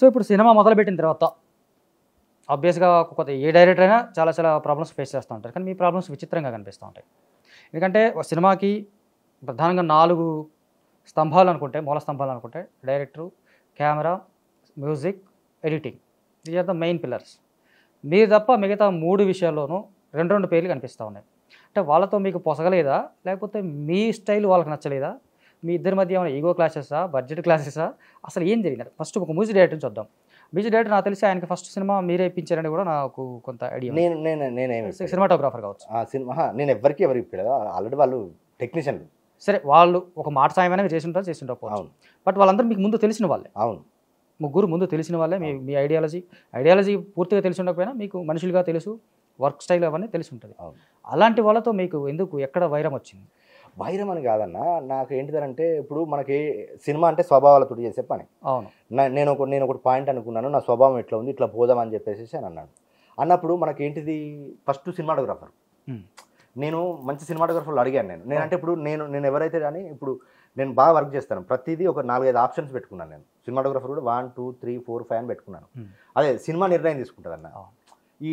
So ఇప్పుడు cinema మొదలుపెట్టిన తర్వాత ఆబ్వియస్గా కొత్త ఏ డైరెక్టర్ అయినా చాలా చాలా ప్రాబ్లమ్స్ ఫేస్ చేస్తూ ఉంటారు, కానీ మీ ప్రాబ్లమ్స్ విచిత్రంగా కనిపిస్తూ ఉంటాయి. ఎందుకంటే ఒక సినిమాకి ప్రధానంగా 4 స్తంభాలు అనుకుంటే, మూల స్తంభాలు అనుకుంటే director, camera, music, editing. These are the main pillars. మీరు తప్ప మిగతా 3 విషయాల్లోనూ 2 పేర్లు కనిపిస్తూ ఉన్నాయి. అంటే వాళ్ళతో మీకు పొసగలేదా, లేకపోతే మీ స్టైల్ వాళ్ళకి నచ్చలేదా, మీ ఇద్దరి మధ్య ఏమైనా ఈగో క్లాసెసా, బడ్జెట్ క్లాసెసా, అసలు ఏం జరిగింది? ఫస్ట్ ఒక మ్యూజిక్ డైరెక్టర్ని చూద్దాం. మ్యూజిక్ డైరెక్టర్ నాకు తెలిసి ఆయనకి ఫస్ట్ సినిమా మీరే ఇప్పించారని కూడా నాకు కొంత ఐడియా. సినిమాటోగ్రాఫర్ కావచ్చు. నేను ఎవరికి ఎవరు ఇప్పలేదు, ఆల్రెడీ వాళ్ళు టెక్నీషియన్లు. సరే, వాళ్ళు ఒక మాట సాయమైనా మీరు చేసింటారు. బట్ వాళ్ళందరూ మీకు ముందు తెలిసిన వాళ్ళే. అవును, ముగ్గురు ముందు తెలిసిన వాళ్ళే. మీ ఐడియాలజీ పూర్తిగా తెలిసి ఉండకపోయినా మీకు మనుషులుగా తెలుసు, వర్క్ స్టైల్ అవన్నీ తెలిసి ఉంటుంది. అలాంటి వాళ్ళతో మీకు ఎందుకు ఎక్కడ వైరం వచ్చింది? వైరం అని కాదన్నా, నాకు ఏంటిదంటే ఇప్పుడు మనకి సినిమా అంటే స్వభావాలతో చేసే పని. అవును, నేను ఒకటి పాయింట్ అనుకున్నాను, నా స్వభావం ఎట్లా ఉంది, ఇట్లా పోదామని చెప్పేసి అని అన్నాడు. అన్నప్పుడు మనకి ఏంటిది, ఫస్ట్ సినిమాటోగ్రాఫర్. నేను మంచి సినిమాటోగ్రాఫర్లు అడిగాను. నేనంటే ఇప్పుడు నేను ఎవరైతే కానీ ఇప్పుడు నేను బాగా వర్క్ చేస్తాను, ప్రతిదీ ఒక 4-5 ఆప్షన్స్ పెట్టుకున్నాను. నేను సినిమాటోగ్రాఫర్ కూడా 1, 2, 3, 4, 5 అని పెట్టుకున్నాను. అదే సినిమా నిర్ణయం తీసుకుంటుంది అన్న.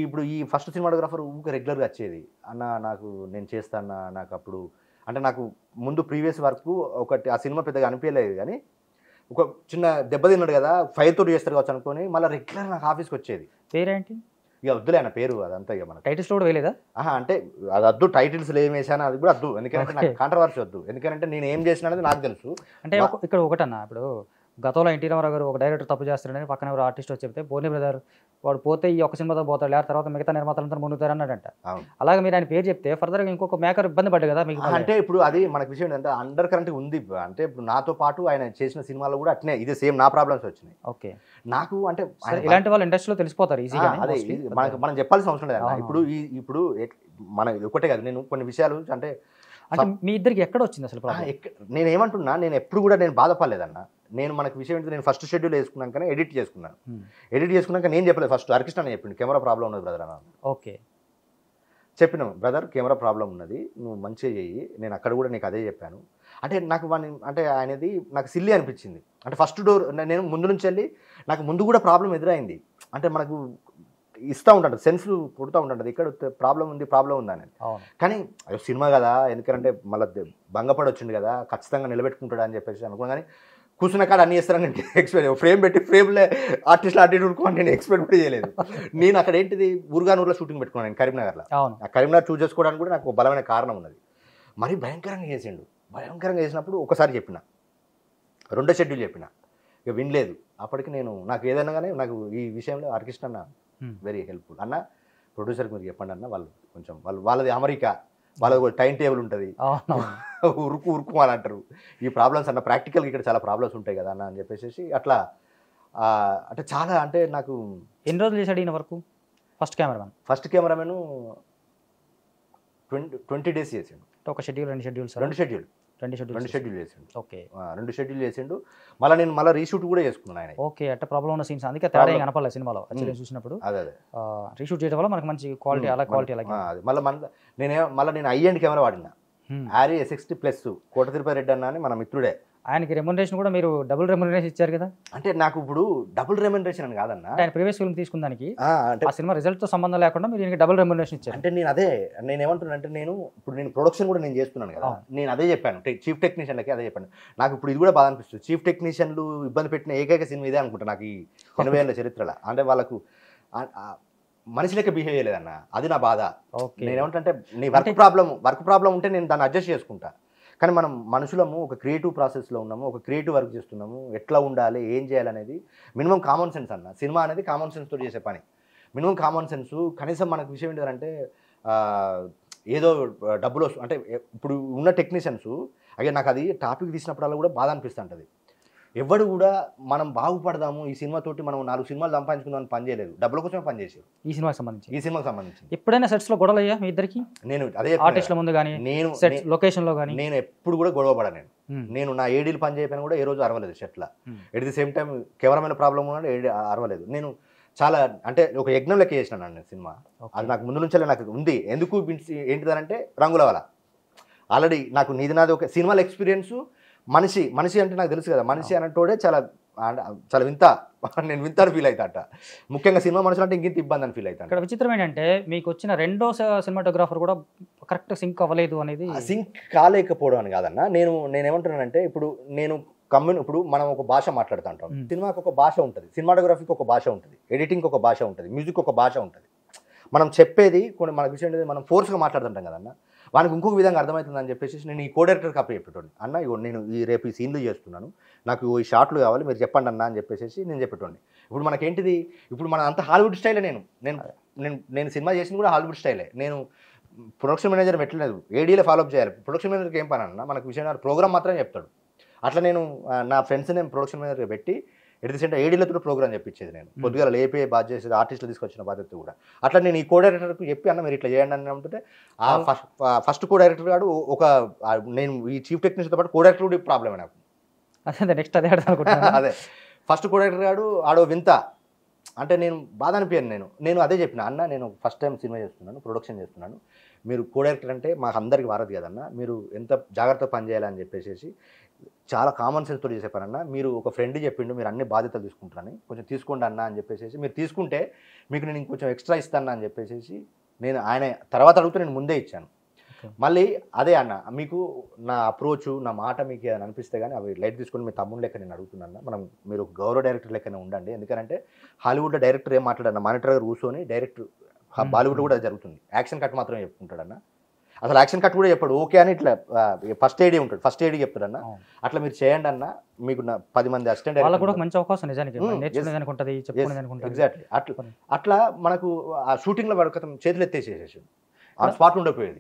ఇప్పుడు ఈ ఫస్ట్ సినిమాటోగ్రాఫర్ ఊరికే రెగ్యులర్గా వచ్చేది, అన్న నాకు నేను చేస్తాను, నాకు అప్పుడు అంటే నాకు ముందు ప్రీవియస్ వర్క్ ఒకటి ఆ సినిమా పెద్దగా అనిపించలేదు, కానీ ఒక చిన్న దెబ్బ తిన్నాడు కదా, ఫైర్ తోటి చేస్తారు కావచ్చు అనుకొని మళ్ళీ రెగ్యులర్ నాకు ఆఫీస్కి వచ్చేది. పేరేంటి? ఇక వద్దులే అన్న పేరు, అదంతా ఇక మన టైటిల్స్ కూడా వేయలేదా? అంటే అది వద్దు, టైటిల్స్లో ఏం వేసాను అది కూడా వద్దు, ఎందుకంటే నాకు కాంట్రవర్సీ వద్దు, ఎందుకంటే నేను ఏం చేసిన అనేది నాకు తెలుసు. అంటే ఇక్కడ ఒకటన్నా, ఇప్పుడు గతంలో ఎన్టీ రామారావు గారు ఒక డైరెక్టర్ తప్పు చేస్తాడని పక్కన ఎవరు ఆర్టిస్ట్ వచ్చి చెప్తే, బోని బ్రదర్ వాడు పోతే ఈ ఒక్క సినిమాతో పోతాడు, లేదా తర్వాత మిగతా నిర్మాతలంతా మునుగుతారు అన్నాడంట. అలాగే మీరు ఆయన పేరు చెప్తే ఫర్దర్గా ఇంకొక మేకర్ ఇబ్బంది పడ్డాడు కదా మీకు. అంటే ఇప్పుడు అది మనకు విషయం ఏంటంటే అండర్ కరెంట్ ఉంది. అంటే ఇప్పుడు నాతో పాటు ఆయన చేసిన సినిమాలో కూడా అట్నే ఇదే సేమ్ నా ప్రాబ్లమ్స్ వచ్చినాయి. ఓకే, నాకు అంటే ఇలాంటి వాళ్ళు ఇండస్ట్రీలో తెలిసిపోతారు ఈజీగా. అదే మనం చెప్పాల్సిన అవసరం లేదు. ఇప్పుడు మన ఒకటే కాదు, నేను కొన్ని విషయాలు అంటే మీ ఇద్దరికి ఎక్కడ వచ్చింది అసలు ప్రాబ్లం? నేను ఏమంటున్నా, నేను ఎప్పుడు కూడా నేను బాధపడలేదన్న. నేను మనకు విషయం ఏంటంటే నేను ఫస్ట్ షెడ్యూల్ వేసుకున్నాకనే ఎడిట్ చేసుకున్నాను. ఎడిట్ చేసుకున్నాక నేను చెప్పలేదు, ఫస్ట్ హరికృష్ణ అని చెప్పిండు కెమెరా ప్రాబ్లం ఉన్నది బ్రదర్ అన్న. ఓకే, చెప్పినాం బ్రదర్ కెమెరా ప్రాబ్లం ఉన్నది, నువ్వు మంచిగా చెయ్యి. నేను అక్కడ కూడా నీకు అదే చెప్పాను. అంటే నాకు అంటే ఆయనది నాకు సిల్లీ అనిపించింది. అంటే ఫస్ట్ డోర్ నేను ముందు నుంచి వెళ్ళి నాకు ముందు కూడా ప్రాబ్లం ఎదురైంది. అంటే మనకు ఇస్తూ ఉంటాడు, సెన్స్ కొడుతూ ఉంటాడు, ఇక్కడ ప్రాబ్లం ఉందని. కానీ అయ్యో సినిమా కదా, ఎందుకంటే మళ్ళీ భంగపడి వచ్చింది కదా, ఖచ్చితంగా నిలబెట్టుకుంటాడు అని చెప్పేసి అనుకున్నాను. కానీ కూర్చున్న కాడ అన్ని చేస్తారని నేను ఎక్స్పెక్ట్, ఫ్రేమ్ పెట్టి ఫ్రేమ్లే ఆర్టిస్టులు అటు ఉడుకోని నేను ఎక్స్పెక్ట్ కూడా చేయలేదు. నేను అక్కడ ఏంటిది ఊరుగానూరులో షూటింగ్ పెట్టుకున్నాను, నేను కరీంనగర్లో. ఆ కరీంనగర్ చూస్ చేసుకోవడానికి కూడా నాకు బలమైన కారణం ఉన్నది. మరీ భయంకరంగా చేసినప్పుడు ఒకసారి చెప్పిన, రెండో షెడ్యూల్ చెప్పిన, ఇక వినలేదు. అప్పటికి నాకు ఏదైనా కానీ నాకు ఈ విషయంలో హరికృష్ణ అన్న వెరీ హెల్ప్ఫుల్. అన్న ప్రొడ్యూసర్కి మీరు చెప్పండి అన్న, వాళ్ళు కొంచెం వాళ్ళది అమెరికా, వాళ్ళది టైం టేబుల్ ఉంటుంది, ఉరుకు అని అంటారు. ఈ ప్రాబ్లమ్స్ అన్న ప్రాక్టికల్గా ఇక్కడ చాలా ప్రాబ్లమ్స్ ఉంటాయి కదా అన్న అని చెప్పేసి అట్లా అంటే చాలా అంటే నాకు. ఎన్ని రోజులు చేశాడు ఈయన వరకు? ఫస్ట్ కెమెరామెన్ 20 days చేసిండు. ఒక షెడ్యూల్, రెండు షెడ్యూల్ చేసిండు. ఓకే, 2 షెడ్యూల్ చేసిండు. మళ్ళీ రీషూట్ కూడా చేసుకున్నాను ఆయన. ఓకే, అంటే ప్రాబ్లం ఉన్న సీన్స్ అందుకే తేడా కనపడలేదు సినిమాలో చూసినప్పుడు. అదే రీషూట్ చేయడం వల్ల మనకు మంచి క్వాలిటీ అలాగే. మళ్ళీ నేను ఐ అండ్ కెమెరా వాడినా, ఆర్ఈ S60+ కోట తిరుపతి రెడ్డి అన్న అని మన మిత్రుడే. ఆయనకి రెమ్యునరేషన్ కూడా మీరు డబుల్ రెమ్యునరేషన్ ఇచ్చారు కదా? అంటే నాకు ఇప్పుడు డబుల్ రెమ్యునరేషన్ అని కాదన్న, ఆయన ప్రీవియస్ ఫిల్మ్ తీసుకున్నానికి ఆ సినిమా రిజల్ట్తో సంబంధం లేకుండా మీరు ఈయనకి డబుల్ రెమ్యునరేషన్ ఇచ్చారు. అంటే నేను ఏమంటున్నా అంటే నేను ప్రొడక్షన్ కూడా నేను చేస్తున్నాను కదా, నేను అదే చెప్పాను చీఫ్ టెక్నీషియన్లకి అదే చెప్పాను. నాకు ఇప్పుడు ఇది కూడా బాధ అనిపిస్తుంది, చీఫ్ టెక్నీషియన్లు ఇబ్బంది పెట్టిన ఏకైక సినిమా ఇదే అనుకుంటా నాకు ఈ 80 ఏళ్ళ చరిత్రలో. అంటే వాళ్ళకు మనిషి లెక్క బిహేవ్ చేయలేదన్న, అది నా బాధ. నేనేమంటే నీ వర్క్ ప్రాబ్లం ఉంటే నేను దాన్ని అడ్జస్ట్ చేసుకుంటా, కానీ మనం మనుషులము ఒక క్రియేటివ్ ప్రాసెస్లో ఉన్నాము, ఒక క్రియేటివ్ వర్క్ చేస్తున్నాము, ఎట్లా ఉండాలి ఏం చేయాలనేది మినిమం కామన్ సెన్స్ అన్న. సినిమా అనేది కామన్ సెన్స్ తోటి చేసే పని, మినిమం కామన్ సెన్స్. కనీసం మనకు విషయం ఏంటంటే ఏదో డబ్బులు అంటే ఇప్పుడు ఉన్న టెక్నీషియన్స్ అదే నాకు అది టాపిక్ తీసినప్పుడల్లా కూడా బాధ అనిపిస్తుంటుంది. ఎవడు కూడా మనం బాగుపడదాము ఈ సినిమాతోటి, మనం 4 సినిమాలు సంపాదించుకుందాం అని పని చేయలేదు, డబ్బుల కోసమే పని చేశారు. ఈ సినిమాకి సంబంధించి ఎప్పుడైనా సెట్స్లో గొడవలు అయ్యా మీ ఇద్దరికి? నేను అదే ఆర్టిస్టుల ముందు కానీ లొకేషన్లో కానీ నేను ఎప్పుడు కూడా గొడవ పడా. నేను నా ఏడీలు పని చేయకపోయినా కూడా ఏ రోజు అరవలేదు సెట్ల. At the same time cameraman problem ఉన్నాడు, అరవలేదు. నేను చాలా అంటే ఒక యజ్ఞం లెక్క చేసినాను నేను సినిమా. అది నాకు ముందు నుంచే నాకు ఉంది. ఎందుకు ఏంటిదనంటే రంగుల వల్ల ఆల్రెడీ నాకు నీది నాది ఒక సినిమాల ఎక్స్పీరియన్స్. మనిషి అంటే నాకు తెలుసు కదా, మనిషి అన్నట్టోడే చాలా చాలా వింత నేను వింత అని ఫీల్ అవుతా. ముఖ్యంగా సినిమా మనుషులు అంటే ఇంకింత ఇబ్బంది అని ఫీల్ అవుతాను. ఇక్కడ విచిత్రం ఏంటంటే మీకు వచ్చిన రెండో సినిమాటోగ్రాఫర్ కూడా కరెక్ట్ సింక్ అవ్వలేదు అనేది. సింక్ కాలేకపోవడం అని కాదన్న, నేనేమంటున్నానంటే ఇప్పుడు ఇప్పుడు మనం ఒక భాష మాట్లాడుతుంటాం. సినిమాకి ఒక భాష ఉంటుంది, సినిమాటోగ్రఫీకి ఒక భాష ఉంటుంది, ఎడిటింగ్కి ఒక భాష ఉంటుంది, మ్యూజిక్ ఒక భాష ఉంటుంది. మనం చెప్పేది కొన్ని మనకు విషయం మనం ఫోర్స్గా మాట్లాడుతుంటాం కదన్న, వానికి ఇంకొక విధంగా అర్థమవుతుందని చెప్పేసి నేను ఈ కో డైరెక్టర్కి అప్పు చెప్పేటోండి. అన్న ఇగో నేను రేపు ఈ సీన్లు చేస్తున్నాను, నాకు ఈ షాట్లు కావాలి, మీరు చెప్పండి అన్న అని చెప్పేసి నేను చెప్పేటోండి. ఇప్పుడు మనకేంటిది, ఇప్పుడు మన అంత హాలీవుడ్ స్టైలే. నేను సినిమా చేసింది కూడా హాలీవుడ్ స్టైలే. నేను ప్రొడక్షన్ మేనేజర్ పెట్టలేదు, ఏడీలో ఫాలోఅప్ చేయాలి. ప్రొడక్షన్ మేనేజర్కి ఏం పని అన్న, మనకు విషయం ప్రోగ్రామ్ మాత్రమే చెప్తాడు. అట్లా నేను నా ఫ్రెండ్స్ నేను ప్రొడక్షన్ మేనేజర్గా పెట్టి ఎట్ ది సెంటర్ ఏడీలతో ప్రోగ్రామ్ చెప్పించేది. నేను కొద్దిగా లేపే బాధ్యత చేసేది, ఆర్టిస్టులు తీసుకొచ్చిన బాధ్యత కూడా. అట్లా నేను ఈ కో డైరెక్టర్కి చెప్పి అన్న మీరు ఇట్లా చేయండి అని అంటే ఆ ఫస్ట్ కో డైరెక్టర్ గారు నేను ఈ చీఫ్ టెక్నీషియన్తో పాటు కో డైరెక్టర్ కూడా ప్రాబ్లమే నాకు. అదే నెక్స్ట్ అదే అదే ఫస్ట్ కో డైరెక్టర్ గారు ఆడో వింత అంటే నేను బాధ అనిపించాను. నేను అదే చెప్పిన, అన్న నేను ఫస్ట్ టైం సినిమా చేస్తున్నాను, ప్రొడక్షన్ చేస్తున్నాను, మీరు కో డైరెక్టర్ అంటే మాకు అందరికి వారదు కదన్న, మీరు ఎంత జాగ్రత్తగా పనిచేయాలని చెప్పేసి చాలా కామన్ సెన్స్ తోటి చేసే పని అన్న. మీరు ఒక ఫ్రెండ్ చెప్పిండు మీరు అన్ని బాధ్యతలు తీసుకుంటారని, కొంచెం తీసుకోండి అన్న అని చెప్పేసి, మీరు తీసుకుంటే మీకు నేను ఇంకొంచెం ఎక్స్ట్రా ఇస్తాను అని చెప్పేసి నేను ఆయన తర్వాత అడుగుతూ నేను ముందే ఇచ్చాను. మళ్ళీ అదే అన్న, మీకు నా అప్రోచ్ నా మాట మీకు ఏదైనా అనిపిస్తే కానీ అవి లైట్ తీసుకొని మీ తమ్ముడు లెక్క నేను అడుగుతున్నాను, మనం మీరు ఒక గౌరవ డైరెక్టర్ లెక్కనే ఉండండి. ఎందుకంటే హాలీవుడ్లో డైరెక్టర్ ఏం మాట్లాడన్న, మానిటర్ గారు కూర్చొని డైరెక్టర్ బాలీవుడ్లో కూడా జరుగుతుంది, యాక్షన్ కట్ మాత్రమే చెప్పుకుంటాడన్న. అసలు యాక్షన్ కట్ కూడా చెప్పాడు, ఓకే అని ఇట్లా ఫస్ట్ ఏడీ ఉంటాడు, ఫస్ట్ ఏడీ చెప్తాడన్న, అట్లా మీరు చేయండి అన్న, మీకు 10 మంది అసిస్టెంట్ కూడా మంచి అవకాశం నిజానికి. ఎగ్జాక్ట్లీ అట్లా మనకు ఆ షూటింగ్లో పడకతం చేతులు ఎత్తేసేసేసి ఆ స్పాట్ ఉండకపోయేది.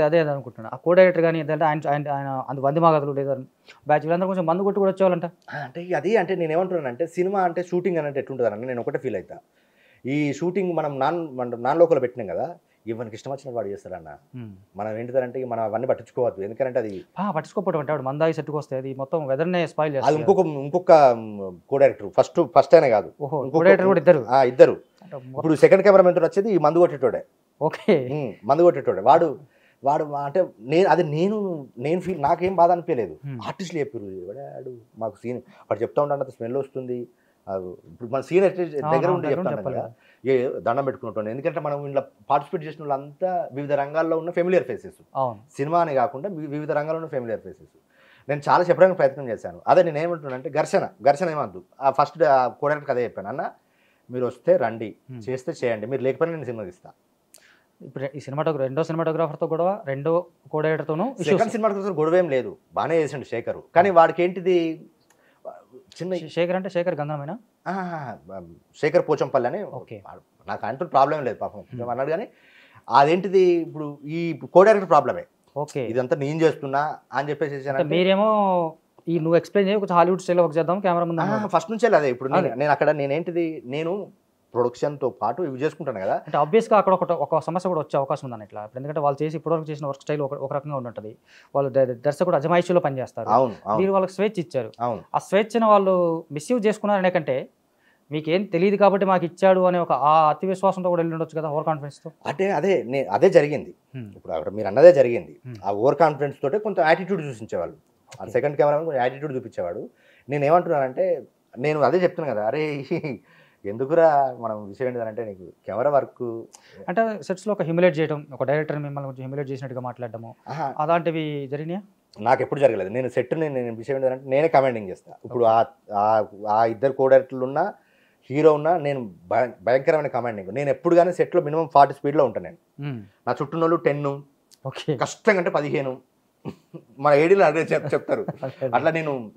అదే అనుకుంటున్నాను. ఆ కో డైరెక్టర్ కానీ ఆయన అంత వంది మాగదులు లేదా బ్యాచ్ వీళ్ళందరూ కొంచెం మందు కొట్టి కూడా వచ్చేవాళ్ళంట. అంటే అది అంటే నేను ఏమంటున్నానంటే సినిమా అంటే షూటింగ్ అంటే ఎట్లుంటుంది అన్న, నేను ఒకటే ఫీల్ అవుతా. ఈ షూటింగ్ మనం నాన్ లోకల్ పెట్టినాం కదా, ఇవన్నీ ఇష్టం వచ్చినట్టు వాడు చేస్తాడన్న. మనం ఏంటిదంటే మనం అవన్నీ పట్టించుకోవద్దు, ఎందుకంటే అది పట్టించుకోవడం అంటే వాడు మందాయి సెట్కి వస్తే అది మొత్తం వెదర్నే స్పాయిల్ చేస్తుంది. అది ఇంకొక కో డైరెక్టర్ ఫస్ట్ అయినా కాదు, కో డైరెక్టర్ కూడా ఇద్దరు. ఇప్పుడు సెకండ్ కెమెరామెన్ తోటి వచ్చేది ఈ మందు కొట్టేటోడే. ఓకే, మందు కొట్టేటోడే వాడు అంటే నేను ఫీల్ నాకేం బాధ అనిపించలేదు. ఆర్టిస్టులు చెప్పారు వాడు మాకు సీన్ వాడు చెప్తా ఉంటాడు, స్మెల్ వస్తుంది. ఇప్పుడు మన సీన్ దగ్గర ఉండి చెప్తాను కదా, దండం పెట్టుకుంటాను. ఎందుకంటే మనం ఇంట్లో పార్టిసిపేట్ చేసిన వాళ్ళంతా వివిధ రంగాల్లో ఉన్న ఫెమిలియర్ ఫేసెస్, సినిమా అని కాకుండా వివిధ రంగాల్లో ఉన్న ఫెమిలియర్ ఫేసెస్. నేను చాలా చెప్పడానికి ప్రయత్నం చేశాను. అదే నేను ఏమంటున్నానంటే ఘర్షణ ఏమద్దు. ఆ ఫస్ట్ కో డైరెక్టర్కి అదే చెప్పాను, అన్న మీరు వస్తే రండి, చేస్తే చేయండి, మీరు లేకపోయినా నేను సినిమా తీస్తాను. ఇప్పుడు ఈ రెండో సినిమాటోగ్రాఫర్తో గొడవ, రెండో కో డైరెక్టర్తోనూ సెకండ్ సినిమాటోగ్రాఫర్ గొడవ ఏం లేదు, బాగానే చేసిండు శేఖర్. కానీ వాడికి ఏంటిది చిన్న శేఖర్ అంటే శేఖర్ గంధమైన శేఖర్ పోచంపల్లి అని, నాకు అంటూ ప్రాబ్లం లేదు పాపం అన్నాడు. కానీ అదేంటిది ఇప్పుడు ఈ కో డైరెక్టర్ ప్రాబ్లమే. ఓకే, ఇదంతా నేను చేస్తున్నా అని చెప్పేసి మీరేమో నువ్వు ఎక్స్ప్లెయిన్ చేయ కొంచెం హాలీవుడ్ స్టైల్లో ఒక చేద్దాం కెమెరా ముందు ఫస్ట్ నుంచే అదే. ఇప్పుడు నేను అక్కడ నేను ప్రొడక్షన్తో పాటు ఇవి చేసుకుంటాను కదా, అంటే ఆబ్వియస్గా అక్కడ ఒక సమస్య కూడా వచ్చే అవకాశం ఉందని ఇట్లా. ఎందుకంటే వాళ్ళు ఇప్పటివరకు చేసిన వర్క్ స్టైల్ ఒక రకంగా ఉంటుంది. వాళ్ళు దర్శకుడు అజమాయిషీలో పనిచేస్తారు, మీరు వాళ్ళకి స్వేచ్ఛ ఇచ్చారు. ఆ స్వేచ్ఛను వాళ్ళు మిస్యూజ్ చేసుకున్నారనే కంటే మీకేం తెలియదు కాబట్టి మాకు ఇచ్చాడు అనే ఒక ఆ అతి విశ్వాసంతో కూడా వెళ్ళి ఉండొచ్చు కదా, ఓవర్ కాన్ఫిడెన్స్తో. అంటే అదే జరిగింది. ఇప్పుడు అక్కడ మీరు అన్నదే జరిగింది. ఆ ఓవర్ కాన్ఫిడెన్స్ తోటే కొంత యాటిట్యూడ్ చూపించేవాళ్ళు. ఆ సెకండ్ కెమెరా కొంచెం యాటిట్యూడ్ చూపించేవాడు. నేను ఏమంటున్నానంటే నేను అదే చెప్తున్నాను కదా, అరే ఎందుకురా మనం విషయం ఏంటంటే నీకు కెమెరా వర్క్ అంటే సెట్స్లో ఒక హ్యూమిలేట్ చేయడం, ఒక డైరెక్టర్ మిమ్మల్ని కొంచెం హ్యూమిలేట్ చేసినట్టుగా మాట్లాడటము అలాంటివి జరిగినాయి నాకు ఎప్పుడు జరగలేదు. నేను సెట్ని నేను విషయం ఏంటంటే నేనే కమాండింగ్ చేస్తాను. ఇప్పుడు ఆ ఇద్దరు కో డైరెక్టర్లు ఉన్నా హీరో ఉన్నా నేను భయంకరమైన కమాండింగ్. నేను ఎప్పుడు కానీ సెట్లో మినిమం 40 స్పీడ్లో ఉంటాను. నేను నా చుట్టూ వాళ్ళు 10, కష్టంగా అంటే 15 మన ఏడీలో అదే చెప్తారు. అట్లా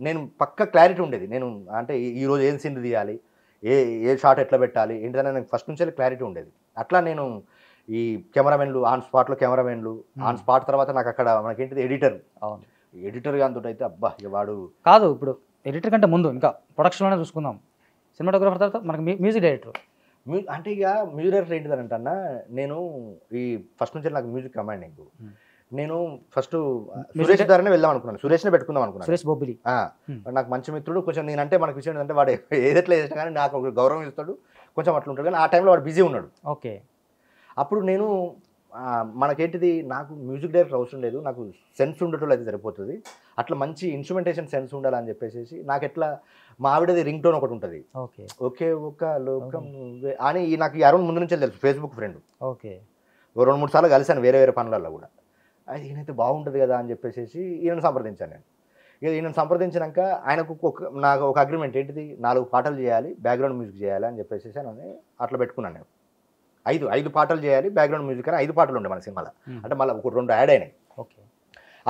నేను పక్క క్లారిటీ ఉండేది. నేను అంటే ఈరోజు ఏం సీన్ తీయాలి, ఏ షాట్ ఎట్లా పెట్టాలి ఏంటిదని నాకు ఫస్ట్ నుంచి క్లారిటీ ఉండేది. అట్లా నేను ఈ కెమెరామెన్లు ఆన్ స్పాట్లో కెమెరామెన్లు ఆన్ స్పాట్ తర్వాత నాకు అక్కడ మనకేంటిది ఎడిటర్ గాంతో అయితే అబ్బా వాడు కాదు. ఇప్పుడు ఎడిటర్ కంటే ముందు ఇంకా ప్రొడక్షన్లోనే చూసుకుందాం. సినిమాటోగ్రాఫర్ తర్వాత మనకి మ్యూజిక్ డైరెక్టర్. అంటే ఇక మ్యూజిక్ డైరెక్టర్ ఏంటిదని అన్న, నేను ఈ ఫస్ట్ నుంచి నాకు మ్యూజిక్ కమాండింగ్. నేను ఫస్ట్ సురేష్ గారినే వెళ్దాం అనుకున్నాను, సురేష్నే పెట్టుకుందాం అనుకున్నాను. సురేష్ బొబ్బిలి నాకు మంచి మిత్రుడు. కొంచెం నేనంటే మనకు విషయం ఏంటంటే వాడు ఏదెట్లా చేసినా కానీ నాకు ఒక గౌరవం ఇస్తాడు, కొంచెం అట్లా ఉంటాడు. కానీ ఆ టైంలో వాడు బిజీ ఉన్నాడు. ఓకే, అప్పుడు నేను మనకేంటిది నాకు మ్యూజిక్ డైరెక్టర్ అవసరం లేదు, నాకు సెన్స్ ఉండటం అయితే సరిపోతుంది, అట్లా మంచి ఇన్స్ట్రుమెంటేషన్ సెన్స్ ఉండాలని చెప్పేసి నాకు ఎట్లా మా ఆవిడది రింగ్ టోన్ ఒకటి ఉంటుంది, ఓకే ఓకే ఒక లోకం నువ్వే అని. నాకు ఈ అరౌండ్ ముందు నుంచి తెలుసు, ఫేస్బుక్ ఫ్రెండ్. ఓకే 2-3 సార్లు కలిసాను వేరే వేరే పనులలో కూడా. అది ఈయనైతే బాగుంటుంది కదా అని చెప్పేసి ఈయనను సంప్రదించాను నేను. ఇక ఈయనను సంప్రదించినాక ఆయనకు నాకు ఒక అగ్రిమెంట్ ఏంటిది, 4 పాటలు చేయాలి, బ్యాక్గ్రౌండ్ మ్యూజిక్ చేయాలి అని చెప్పేసి అని అట్లా పెట్టుకున్నాను నేను. 5 పాటలు చేయాలి బ్యాక్గ్రౌండ్ మ్యూజిక్ అని 5 పాటలు ఉండే మన సినిమాలో. అంటే మళ్ళీ ఒక 2 యాడ్ అయినాయి. ఓకే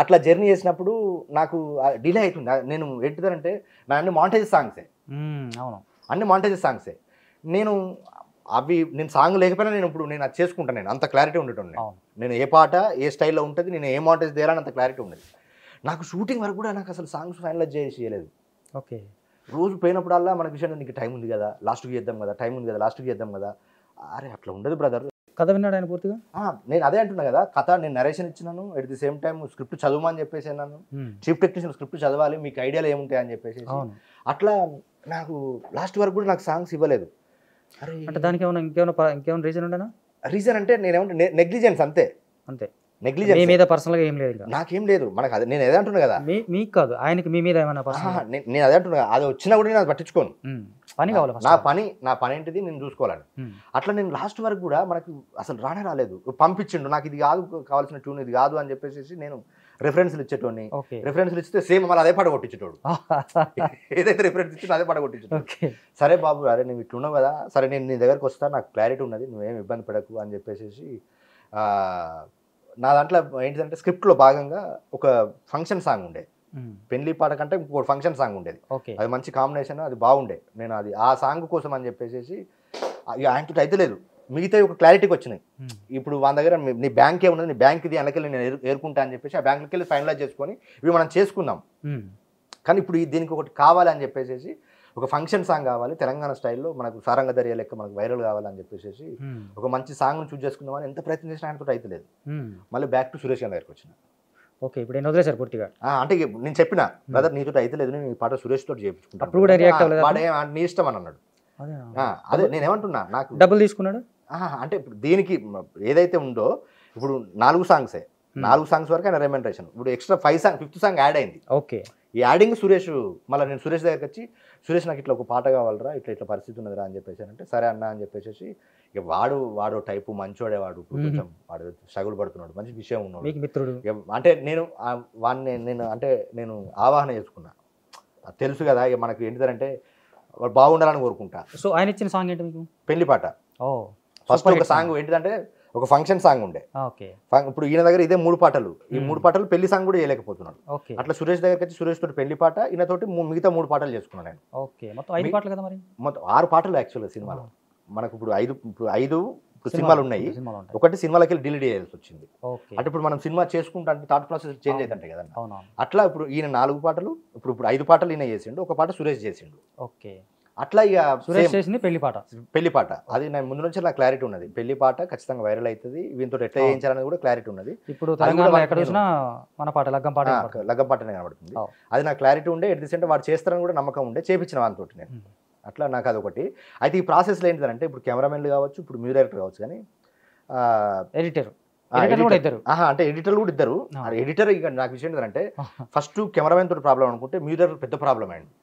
అట్లా జర్నీ చేసినప్పుడు నాకు డిలే అవుతుంది. నేను ఏంటిదంటే నా అన్ని మాంటేజ్ సాంగ్సే, అవును అన్ని మాంటేజ్ సాంగ్సే. నేను సాంగ్ లేకపోయినా ఇప్పుడు నేను అది చేసుకుంటాను. నేను అంత క్లారిటీ ఉండేటండి. నేను ఏ పాట ఏ స్టైల్లో ఉంటుంది, నేను ఏ మాంటేజ్ చేయాలని అంత క్లారిటీ ఉండేది నాకు. షూటింగ్ వరకు కూడా నాకు అసలు సాంగ్స్ ఫైనలైజ్ చేయలేదు. ఓకే రోజు పోయినప్పుడల్లా మనకి విషయం, నీకు టైం ఉంది కదా లాస్ట్కి చేద్దాం కదా, టైం ఉంది కదా లాస్ట్కి చేద్దాం కదా. అరే అట్లా ఉండదు బ్రదర్. కథ విన్నాడు ఆయన పూర్తిగా? నేను అదే అంటున్నా కదా, కథ నేను నరేషన్ ఇచ్చినాను, at the same time script చదవమని చెప్పేసి అన్నాను. చీఫ్ టెక్నీషియన్ స్క్రిప్ట్ చదవాలి, మీకు ఐడియాలు ఏముంటాయి అని చెప్పేసి. అట్లా నాకు లాస్ట్ వరకు కూడా నాకు సాంగ్స్ ఇవ్వలేదు. అరే అంటే దానికి ఇంకేమైనా రీజన్ ఉండేనా? రీజన్ అంటే నేనేమంటే నెగ్లిజెన్స్ అంతే. నెగ్లిజెన్స్ మీ మీద పర్సనల్గా ఏం లేదు, నాకేం లేదు. మనకు అదే నేను అదే అంటున్నా కదా, మీకు కాదు ఆయనకి మీ మీద ఏమైనా నేను అదే అంటున్నా. అది వచ్చినా కూడా నేను అది పట్టించుకోను. పని కావాలి, నా పని ఏంటిది నేను చూసుకోవాలని. అట్లా నేను లాస్ట్ వరకు కూడా మనకు అసలు రాలేదు. పంపించిండు నాకు, ఇది కాదు కావాల్సిన ట్యూన్, ఇది కాదు అని చెప్పేసి నేను రెఫరెన్స్లు ఇచ్చేటోని. రెఫరెన్స్లు ఇస్తే సేమ్ మళ్ళీ అదే పాట కొట్టించేటోడు. ఏదైతే రెఫరెన్స్ ఇచ్చిందో అదే పాట కొట్టించేటోడు. సరే బాబు, అరే నువ్వు ఇట్లున్నావు కదా, సరే నేను నీ దగ్గరకు వస్తా, నాకు క్లారిటీ ఉన్నది, నువ్వేం ఇబ్బంది పడకు అని చెప్పేసి. నా దాంట్లో ఏంటిదంటే స్క్రిప్ట్లో భాగంగా ఒక ఫంక్షన్ సాంగ్ ఉండే, పెళ్లి పాట కంటే ఇంకొక ఫంక్షన్ సాంగ్ ఉండేది. అది మంచి కాంబినేషన్, అది బాగుండే. నేను అది ఆ సాంగ్ కోసం అని చెప్పేసి ఆయనతో అయితే లేదు, మిగతా ఒక క్లారిటీకి వచ్చినాయి. ఇప్పుడు వాళ్ళ దగ్గర నీ బ్యాంక్ ఏమున్నది, నీ బ్యాంక్ ఇది వెనకెళ్ళి నేను ఏరుకుంటా అని చెప్పేసి ఆ బ్యాంకులకి వెళ్ళి ఫైనలైజ్ చేసుకొని ఇవి మనం చేసుకుందాం. కానీ ఇప్పుడు దీనికి ఒకటి కావాలి అని చెప్పేసి, ఒక ఫంక్షన్ సాంగ్ కావాలి తెలంగాణ స్టైల్లో, మనకు సారంగ దర్యా లెక్క మనకు వైరల్ కావాలని చెప్పేసి ఒక మంచి సాంగ్ను చూస్ చేసుకుందామని ఎంత ప్రయత్నం చేసినా ఆయనతో అయితే లేదు. మళ్ళీ బ్యాక్ టు సురేష్ గారి దగ్గరికి వచ్చిన. ఓకే, ఇప్పుడు నేను వదిలేసారు పూర్తిగా. అంటే నేను చెప్పిన బ్రదర్ నీతో అయితే లేదు, నేను ఈ పాట సురేష్ తోటి చేయించుకుంటాను, నీ ఇష్టం అని అన్నాడు. అదే నేనేమంటున్నా, నాకు డబ్బులు తీసుకున్నాడు. అంటే ఇప్పుడు దీనికి ఏదైతే ఉందో ఇప్పుడు 4 సాంగ్సే, 4 సాంగ్స్ వరకు ఆయన రెమ్యూనరేషన్. ఇప్పుడు ఎక్స్ట్రా 5th సాంగ్ యాడ్ అయింది. ఓకే, ఈ యాడింగ్ సురేష్, మళ్ళీ నేను సురేష్ దగ్గరికి వచ్చి, సురేష్ నాకు ఇట్లా ఒక పాట కావాలరా, ఇట్లా పరిస్థితి ఉన్నదిరా అని చెప్పేసి అంటే, సరే అన్న అని చెప్పేసి. ఇక వాడు టైపు మంచోడే, కొంచెం వాడు స్ట్రగుల్ పడుతున్నాడు, మంచి విషయం ఉన్నాడు మిత్రుడు. అంటే నేను వాడిని నేను ఆవాహన చేసుకున్నా, తెలుసు కదా ఇక మనకు ఏంటిదంటే వాడు బాగుండాలని కోరుకుంటా. సో ఆయన ఇచ్చిన సాంగ్ ఏంటి మీకు? పెళ్లి పాట. ఫస్ట్ ఒక సాంగ్ ఏంటిదంటే ఒక ఫంక్షన్ సాంగ్ ఉండే. ఇప్పుడు ఈయన దగ్గర ఇదే 3 పాటలు, ఈ 3 పాటలు పెళ్లి సాంగ్ కూడా చేయలేకపోతున్నాడు. అట్లా సురేష్ దగ్గరికి వచ్చి సురేష్ తోటి పెళ్లి పాట, ఈయనతోటి మిగతా 3 పాటలు చేసుకున్నాను నేను. మొత్తం 5 పాటలు కదా, మరి మొత్తం 6 పాటలు యాక్చువల్గా సినిమాలో. మనకు ఇప్పుడు 5 సినిమాలు ఉన్నాయి. ఒకటి సినిమాలకి డిలీట్ చేయాల్సి వచ్చింది. అంటే ఇప్పుడు మనం సినిమా చేసుకుంటా అంటే థాట్ ప్రాసెస్ చేంజ్ అవుతుంటే కదా. అట్లా ఇప్పుడు ఈయన 4 పాటలు, ఇప్పుడు 5 పాటలు ఈయన చేసిండు, ఒక పాట సురేష్ చేసిండు. అట్లా ఇక సురేష్ చేసింది పెళ్లి పాట. అది నేను ముందు నుంచి నాకు క్లారిటీ ఉన్నది, పెళ్లి పాట ఖచ్చితంగా వైరల్ అవుతుంది, వీటితో ఎట్లా చేయించాలనేది కూడా క్లారిటీ ఉన్నది. ఇప్పుడు మన పాట లగ్గం పాటనే కనబడుతుంది. అది నాకు క్లారిటీ ఉండే, ఎట్ ది సేమ్ వాడు చేస్తారని కూడా నమ్మకం ఉండే, చేపించిన వాళ్ళతో నేను. అట్లా నాకు అదొకటి. అయితే ఈ ప్రాసెస్లో ఏంటిదంటే ఇప్పుడు కెమెరామెన్లు కావచ్చు, ఇప్పుడు మ్యూజిక్ డైరెక్టర్ కావచ్చు, కానీ ఎడిటర్ అంటే ఎడిటర్లు కూడా ఇద్దరు. ఎడిటర్ ఇక నాకు విషయం ఏంటంటే ఫస్ట్ కెమెరామెన్ తోటి ప్రాబ్లం అనుకుంటే మ్యూజిక్ డైరెక్టర్ పెద్ద ప్రాబ్లం అయింది.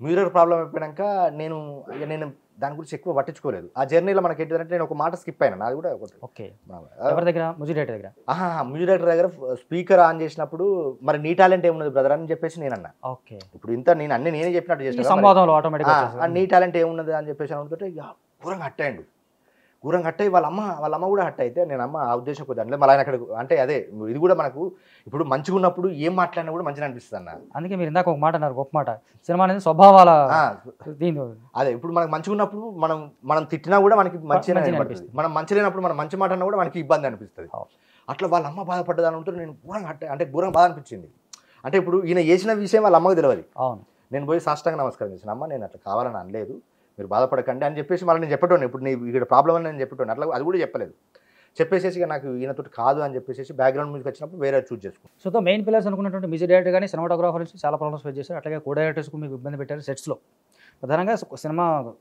మ్యూజిక్ డైరెక్టర్ ప్రాబ్లం అయిపోయాక నేను దాని గురించి ఎక్కువ పట్టించుకోలేదు. ఆ జర్నీలో మనకి ఏంటంటే నేను ఒక మాట స్కిప్ అయినా, నాది కూడా ఒకటి. మ్యూజిక్ డైరెక్టర్ దగ్గర స్పీకర్ ఆన్ చేసినప్పుడు మరి నీ టాలెంట్ ఏమున్నది బ్రదర్ అని చెప్పేసి నేను అన్నా. ఇప్పుడు ఇంత నేను అన్ని నేనే చెప్పినట్టు చేసిన, నీ టాలెంట్ ఏమున్నది అని చెప్పేసి అనుకుంటే ఘోరంగా హట్ అయ్యి వాళ్ళ అమ్మ కూడా హట్ అయితే, నేను అమ్మ ఆ ఉద్దేశం కొద్ది అంటే మళ్ళీ ఆయన అక్కడ అంటే అదే ఇది కూడా మనకు ఇప్పుడు మంచిగా ఉన్నప్పుడు ఏం మాట్లాడినా కూడా మంచిగా అనిపిస్తుంది అన్న. అందుకే మీరు ఇందాక ఒక మాట అన్నారు, గొప్ప మాట, సినిమా అనేది స్వభావాల. అదే ఇప్పుడు మనకు మంచిగా ఉన్నప్పుడు మనం తిట్టినా కూడా మనకి మంచిగా అనిపిస్తుంది, మనం మంచి లేనప్పుడు మనం మంచి మాట అన్నా కూడా మనకి ఇబ్బంది అనిపిస్తుంది. అట్లా వాళ్ళ అమ్మ బాధపడ్డదాని ఉంటే నేను ఘోరంగా బాధ అనిపించింది. అంటే ఇప్పుడు ఈయన చేసిన విషయం వాళ్ళ అమ్మకు తెలియదు. నేను పోయి సాష్టాంగ నమస్కారం చేసిన, అమ్మ నేను అట్లా కావాలని అనలేదు, మీరు బాధపడకండి అని చెప్పేసి మళ్ళీ నేను చెప్పేటోని, ఇప్పుడు నీ ఇక్కడ ప్రాబ్లం అని నేను చెప్పేటోని. అట్లా అది కూడా చెప్పలేదు, చెప్పేసి నాకు ఈయనతో కాదు అని చెప్పేసి బ్యాక్గ్రౌండ్ మ్యూజిక్ వచ్చినప్పుడు వేరే చూస్ చేసుకున్నాను. సో మెయిన్ పిల్లర్స్ అనుకున్నటువంటి మ్యూజిక్ డైరెక్టర్ కానీ సినిమాటోగ్రాఫర్ నుంచి చాలా ప్రాబ్లమ్స్ ఫేస్ చేశారు. అట్లాగే కో డైరెక్టర్స్కు మీకు ఇబ్బంది పెట్టారు సెట్స్లో. ప్రధానంగా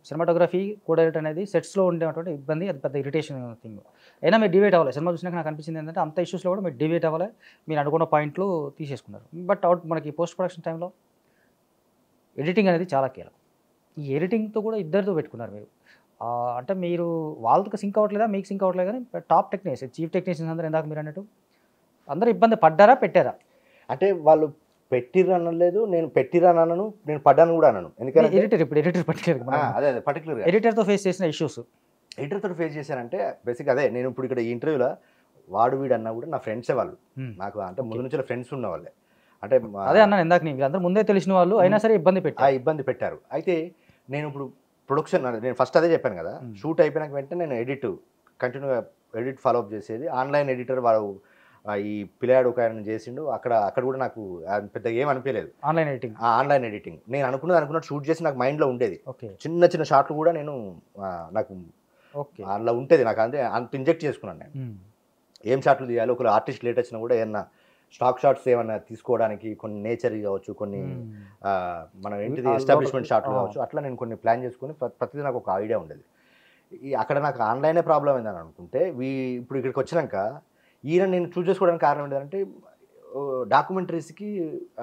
సినిమాటోగ్రఫీ కోడైరెక్ట్ అనేది సెట్స్లో ఉండేటువంటి ఇబ్బంది, అది పెద్ద ఇరిటేషన్ థింగ్. అయినా మీరు డివేట్ అవ్వాలి. సినిమా చూసినాక నాకు అనిపించింది ఏంటంటే అంత ఇష్యూస్లో కూడా మీరు డివేట్ అవ్వాలి, మీరు అనుకున్న పాయింట్లు తీసేసుకున్నారు. బట్ మనకి పోస్ట్ ప్రొడక్షన్ టైంలో ఎడిటింగ్ అనేది చాలా కీలకం. ఈ ఎడిటింగ్తో కూడా ఇద్దరితో పెట్టుకున్నారు మీరు. అంటే మీరు వాళ్ళకి సింక్ అవ్వట్లేదా, మీకు సింక్ అవ్వట్లేదు, కానీ టాప్ టెక్నీషియన్, చీఫ్ టెక్నీషియన్స్ అందరూ ఇందాక మీరు అన్నట్టు అందరూ ఇబ్బంది పడ్డారా, పెట్టారా? అంటే వాళ్ళు పెట్టిర్రు అనలేదు, నేను పెట్టిరని అనను, నేను పడ్డాను కూడా అనను. ఎందుకంటే ఎడిటర్ పర్టికులర్ అదే పర్టికులర్గా ఎడిటర్తో ఫేస్ చేసిన ఇష్యూస్, ఎడిటర్తో ఫేస్ చేశానంటే బేసిక్ అదే. నేను ఇప్పుడు ఇక్కడ ఈ ఇంటర్వ్యూలో వాడు వీడు అన్నా కూడా నా ఫ్రెండ్సే వాళ్ళు. నాకు అంటే ముందు నుంచి ఫ్రెండ్స్ ఉన్న వాళ్ళే. అంటే అదే అన్నాను ఇందాక, వీళ్ళందరూ ముందే తెలిసిన వాళ్ళు అయినా సరే ఇబ్బంది పెట్టారు. అయితే నేను ఇప్పుడు ప్రొడక్షన్, నేను ఫస్ట్ అదే చెప్పాను కదా, షూట్ అయిపోయినాక వెంటనే నేను కంటిన్యూగా ఎడిట్ ఫాలో అప్ చేసేది. ఆన్లైన్ ఎడిటర్ వాడు ఈ పిల్లాడు ఒక ఆయన చేసిండు, అక్కడ కూడా నాకు పెద్ద ఏం అనిపించలేదు. ఆన్లైన్ ఎడిటింగ్ నేను అనుకున్నట్టు షూట్ చేసి నాకు మైండ్లో ఉండేది. చిన్న చిన్న షాట్లు కూడా నేను నాకు అలా ఉంటుంది. నాకు అంత ఇంజెక్ట్ చేసుకున్నాను నేను ఏం షాట్లు తీయాలి. ఒక ఆర్టిస్ట్ లేట్ వచ్చినా కూడా ఏమన్నా స్టాక్ షాట్స్ ఏమన్నా తీసుకోవడానికి, కొన్ని నేచర్ కావచ్చు, కొన్ని మనం ఏంటిది ఎస్టాబ్లిష్మెంట్ షాట్లు కావచ్చు, అట్లా నేను కొన్ని ప్లాన్ చేసుకుని ప్రతిదీ నాకు ఒక ఐడియా ఉండేది. అక్కడ నాకు ఆన్లైనే ప్రాబ్లం ఏందని అనుకుంటే, ఇప్పుడు ఇక్కడికి వచ్చినాక ఈయన నేను చూస్ చేసుకోవడానికి కారణం ఏంటంటే, డాక్యుమెంటరీస్కి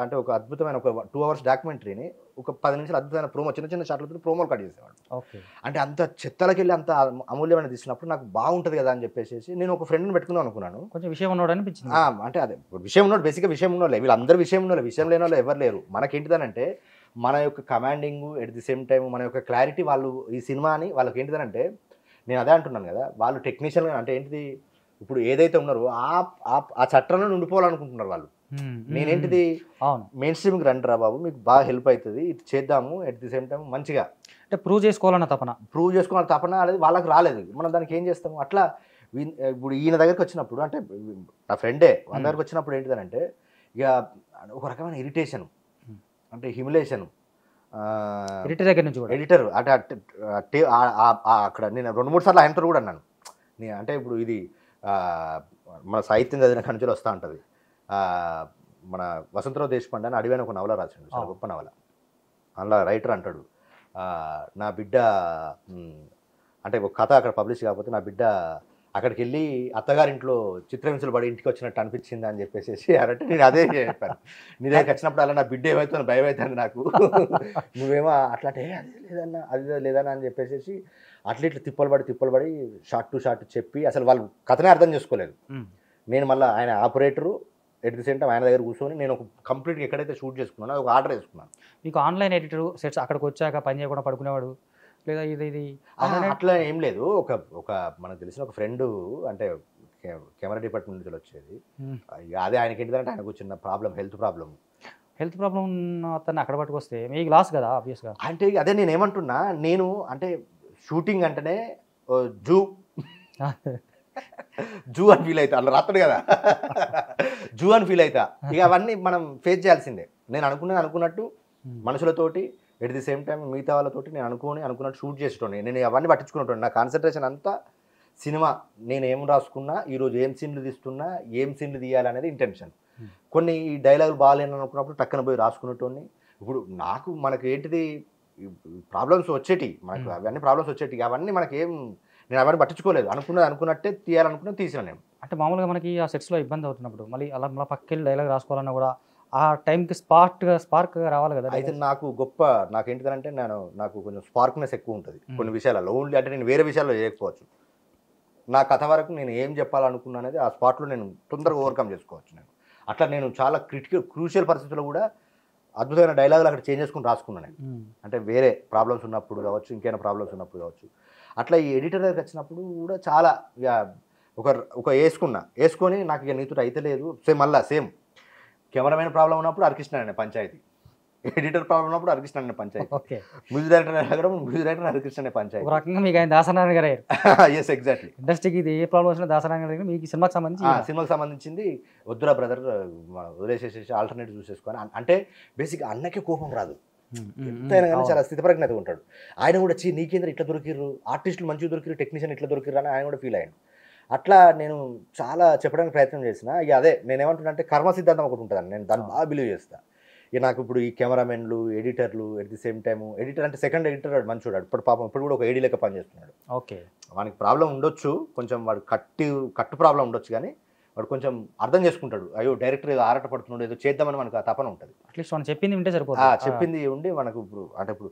అంటే ఒక అద్భుతమైన ఒక 2 hours డాక్యుమెంటరీని ఒక 10 నిమిషాలు అద్భుతమైన ప్రోమో, చిన్న చిన్న షాట్లతో ప్రోమోలు కట్ చేసేవాడు. అంటే అంత చెత్తలకి వెళ్ళి అంత అమూల్యమైన తీసినప్పుడు నాకు బాగుంటుంది కదా అని చెప్పేసి నేను ఒక ఫ్రెండ్ని పెట్టుకుందాం అనుకున్నాను. కొంచెం విషయం ఉన్నాడు అనిపించింది. అంటే అదే విషయం ఉన్నాడు, బేసిక్గా విషయం ఉన్నోళ్ళే, వీళ్ళందరూ విషయం ఉన్నోళ్ళే, విషయం లేని వాళ్ళు ఎవరు లేరు. మనకేంటిదనంటే మన యొక్క commanding at the same time మన యొక్క క్లారిటీ, వాళ్ళు ఈ సినిమాని వాళ్ళకి ఏంటిదనంటే, నేను అదే అంటున్నాను కదా, వాళ్ళు టెక్నీషియన్ అంటే ఏంటిది, ఇప్పుడు ఏదైతే ఉన్నారో ఆ చట్టంలో ఉండిపోవాలనుకుంటున్నారు వాళ్ళు. నేనేంటిది మెయిన్ స్ట్రీమ్కి రండి రా బాబు, మీకు బాగా హెల్ప్ అవుతుంది, ఇది చేద్దాము, ఎట్ ది సేమ్ టైం మంచిగా అంటే ప్రూవ్ చేసుకోవాలన్న తపన అనేది వాళ్ళకి రాలేదు. మనం దానికి ఏం చేస్తాము. అట్లా ఇప్పుడు ఈయన దగ్గరికి వచ్చినప్పుడు, అంటే నా ఫ్రెండే వాళ్ళ దగ్గరికి వచ్చినప్పుడు ఏంటిదనంటే, ఇక ఒక రకమైన ఇరిటేషన్, అంటే హ్యూమిలేషన్ ఎడిటర్ అంటే అక్కడ నేను 2-3 సార్లు ఆయనతో కూడా అన్నాను. అంటే ఇప్పుడు ఇది మన సాహిత్యం చదివిన కాడి నుంచి వస్తూ ఉంటుంది. మన వసంతరావు దేశపాండే అని అడిగాను ఒక నవల రాసిండు, చాలా గొప్ప నవల. అందులో రైటర్ అంటాడు, నా బిడ్డ అంటే ఒక కథ అక్కడ పబ్లిష్ కాకపోతే, నా బిడ్డ అక్కడికి వెళ్ళి అత్తగారింట్లో చిత్రహింసలు పడి ఇంటికి వచ్చినట్టు అనిపించింది అని చెప్పేసి అంటే నేను అదే చెప్పాను. నీ దగ్గరికి వచ్చినప్పుడు అలా నా బిడ్డ ఏమవుతుంది భయం అవుతుంది నాకు, నువ్వేమో అట్లా అంటే అది లేదన్నా అని చెప్పేసి అట్లా ఇట్లా తిప్పలు పడి షార్ట్ టు షార్ట్ చెప్పి అసలు వాళ్ళు కథనే అర్థం చేసుకోలేదు. నేను మళ్ళీ ఆయన operator at the same time ఆయన దగ్గర కూర్చొని నేను ఒక కంప్లీట్గా ఎక్కడైతే షూట్ చేసుకున్నానో ఒక ఆర్డర్ వేసుకున్నాను. మీకు ఆన్లైన్ ఎడిటర్ సెట్స్ అక్కడికి వచ్చాక పని చేయకుండా పడుకునేవాడు లేదా ఇది అట్లా ఏం లేదు. ఒక మనకు తెలిసిన ఒక ఫ్రెండ్, అంటే కెమెరా డిపార్ట్మెంట్ నుంచి వచ్చేది, అదే ఆయనకి ఏంటిదంటే ఆయనకు చిన్న ప్రాబ్లం, హెల్త్ ప్రాబ్లం అతన్ని అక్కడ పట్టుకొస్తే మీకు లాస్ కదా ఆబ్వియస్గా. అంటే అదే నేను ఏమంటున్నా, నేను అంటే షూటింగ్ అంటేనే జూ అని ఫీల్ అవుతా, అలా రాత్రుడు కదా జూ అని ఫీల్ అవుతా. ఇక అవన్నీ మనం ఫేస్ చేయాల్సిందే. నేను అనుకున్నట్టు మనుషులతోటి ఎట్ ది సేమ్ టైం మిగతా వాళ్ళతోటి నేను అనుకున్నట్టు షూట్ చేసేటోని. నేను అవన్నీ పట్టించుకునేటోని. నా కాన్సన్ట్రేషన్ అంతా సినిమా, నేను ఏం రాసుకున్నా, ఈరోజు ఏం సీన్లు తీస్తున్నా, ఏం సీన్లు తీయాలనేది ఇంటెన్షన్. కొన్ని డైలాగులు బాగాలేని అనుకున్నప్పుడు టక్కన పోయి రాసుకునేటోని. ఇప్పుడు మనకి ఏంటిది ప్రాబ్లమ్స్ వచ్చేటి, మనకు అవన్నీ ప్రాబ్లమ్స్ వచ్చేటి, అవన్నీ మనకేం, నేను అవన్నీ పట్టించుకోలేదు. అనుకున్నట్టే తీయాలనుకున్నా తీసిన నేను. అంటే మామూలుగా మనకి ఆ సెట్స్లో ఇబ్బంది అవుతున్నప్పుడు మళ్ళీ అలా పక్కకెళ్ళి డైలాగ్ రాసుకోవాలన్నా కూడా ఆ టైంకి స్పార్క్గా రావాలి కదా. అయితే నాకేంటిదంటే నాకు కొంచెం స్పార్క్నెస్ ఎక్కువ ఉంటుంది కొన్ని విషయాలలో. ఓన్లీ అంటే నేను వేరే విషయాల్లో చేయకపోవచ్చు, నా కథ వరకు నేను ఏం చెప్పాలనుకున్నా అనేది ఆ స్పాట్లో నేను తొందరగా ఓవర్కమ్ చేసుకోవచ్చు. అట్లా నేను చాలా క్రూషియల్ పరిస్థితుల్లో కూడా అద్భుతమైన డైలాగులు అక్కడ చేంజ్ చేసుకుని రాసుకున్నాను నేను. అంటే వేరే ప్రాబ్లమ్స్ ఉన్నప్పుడు కావచ్చు, ఇంకేమైనా ప్రాబ్లమ్స్ ఉన్నప్పుడు కావచ్చు. అట్లా ఈ ఎడిటర్ దగ్గరికి వచ్చినప్పుడు కూడా చాలా ఒక వేసుకొని నాకు ఇక నీతో అయితే లేదు. సేమ్ కెమెరామెన్ ప్రాబ్లం ఉన్నప్పుడు హరికృష్ణ అనే పంచాయతీ, ఎడిటర్ ప్రాబ్లం ఉన్నప్పుడు హరికృష్ణ అనే పంచాయతీ, మ్యూజిక్ డైరెక్టర్ హరికృష్ణ అనే పంచాయతీ. ఒక రకంగా మీకు ఆయన దాసనారాయణ గారు. Yes, exactly. ఇండస్ట్రీకి ఇది ఏ ప్రాబ్లం వచ్చినా దాసనారాయణ గారు మీకు సినిమాకి సంబంధించింది వద్దురా బ్రదర్ వదిలేసేసి ఆల్టర్నేటివ్ చూసేసుకొని. అంటే బేసిక్ అన్నకే కోపం రాదు, ఎంతైనా కానీ చాలా స్థితిప్రజ్ఞత ఉంటాడు. ఆయన కూడా నీకేంద్ర ఇట్లా దొరికిర్రు, ఆర్టిస్టులు మంచిగా దొరికిరు, టెక్నీషియన్ ఇట్లా దొరికిర్రు అని ఆయన కూడా ఫీల్ అయ్యాడు. అట్లా నేను చాలా చెప్పడానికి ప్రయత్నం చేసిన. ఇక అదే నేనేమంటున్నా అంటే కర్మ సిద్ధాంతం ఒకటి ఉంటుందని నేను దాన్ని బాగా బిలీవ్ చేస్తాను. ఇక నాకు ఇప్పుడు ఈ కెమెరామెన్లు ఎడిటర్లు at the same time editor అంటే సెకండ్ ఎడిటర్ వాడు మంచివాడు ఇప్పుడు పాపం ఇప్పుడు కూడా ఒక ఏడీ లెక్క పనిచేస్తున్నాడు. ఓకే. వానికి ప్రాబ్లం ఉండొచ్చు, కొంచెం వాడు కట్టు ప్రాబ్లం ఉండొచ్చు, కానీ వాడు కొంచెం అర్థం చేసుకుంటాడు. అయ్యో డైరెక్టర్ ఏదో ఆరాట పడుతున్నాడు, ఏదో చేద్దామని మనకు ఆ తపన ఉంటుంది. అట్లీస్ట్ మనం చెప్పింది వింటే సరిపోతుంది. చెప్పింది ఉండి మనకు ఇప్పుడు అంటే ఇప్పుడు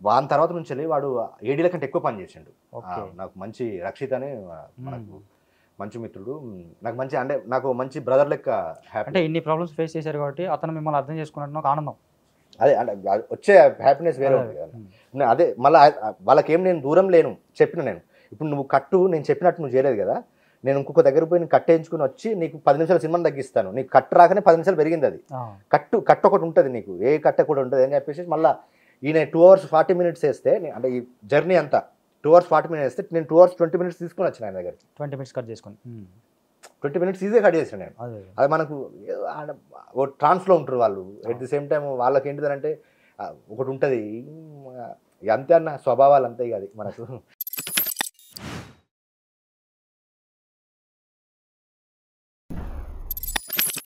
వాని తర్వాత నుంచి వెళ్ళి వాడు ఏడీల కంటే ఎక్కువ పని చేసిండు. నాకు మంచి రక్షిత్ అని మనకు మంచి మిత్రుడు, నాకు మంచి అంటే నాకు మంచి బ్రదర్ లెక్క హ్యాపీ. అంటే ఇన్ని ప్రాబ్లమ్స్ ఫేస్ చేశారు కాబట్టి అతను మిమ్మల్ని అర్థం చేసుకున్నట్టు నాకు ఆనందం. అదే అంటే వచ్చే హ్యాపీనెస్ వేరే ఉంటుంది కదా. అదే మళ్ళీ వాళ్ళకేం నేను దూరం లేను, చెప్పిన నేను ఇప్పుడు నువ్వు కట్టు నేను చెప్పినట్టు నువ్వు చేయలేదు కదా, నేను ఇంకొక దగ్గర పోయి నేను కట్టేయించుకుని వచ్చి నీకు 10 నిమిషాల సినిమాని తగ్గిస్తాను, నీకు కట్టు రాకనే 10 నిమిషాలు పెరిగింది. అది కట్టు ఒకటి ఉంటుంది నీకు, ఏ కట్ట కూడా ఉంటుంది అని చెప్పేసి మళ్ళీ ఈయన 2 hours 40 minutes వేస్తే అంటే ఈ జర్నీ అంతా 2 hours 40 minutes వేస్తే నేను 2 hours 20 minutes తీసుకుని వచ్చాను ఆయన దగ్గరికి. 20 minutes కట్ చేసుకుని 20 minutes ఈజీగా కట్ చేసాను నేను. అది మనకు ఓ ట్రాన్స్లో ఉంటారు వాళ్ళు, ఎట్ ది సేమ్ టైం వాళ్ళకి ఏంటిదంటే ఒకటి ఉంటుంది అంతే అన్న స్వభావాలు అంతే, అది మనకు